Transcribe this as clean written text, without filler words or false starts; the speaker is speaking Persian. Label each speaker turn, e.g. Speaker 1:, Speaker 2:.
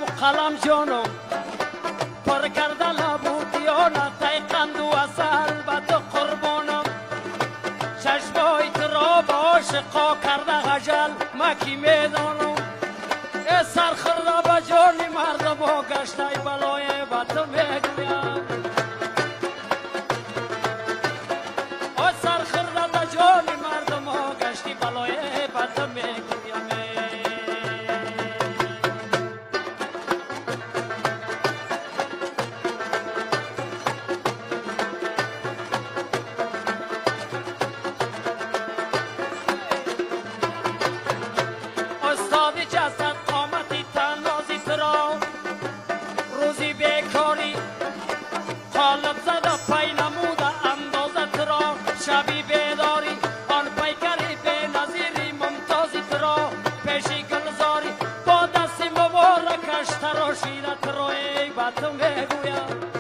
Speaker 1: و قلم جانم پر کرده لبو دیانت ای قند و اصل به تو قربانم چشمای تو را به عاشقا کرده غجل مکی میدانم ای سرخورده به جان مردم ها گشته ای بلای به تو میگویم ای سرخورده به جان مردم ها گشتی بلای به تو میگویم جسد قامتی تنازی ترا روزی بیکاری قالب زده پی نموده اندازه ترا شبی بیداری آن پیکری بی نظیری ممتازی ترا پیشی گلزاری با دست مبارکش تراشیده ترا ای به تو میگویم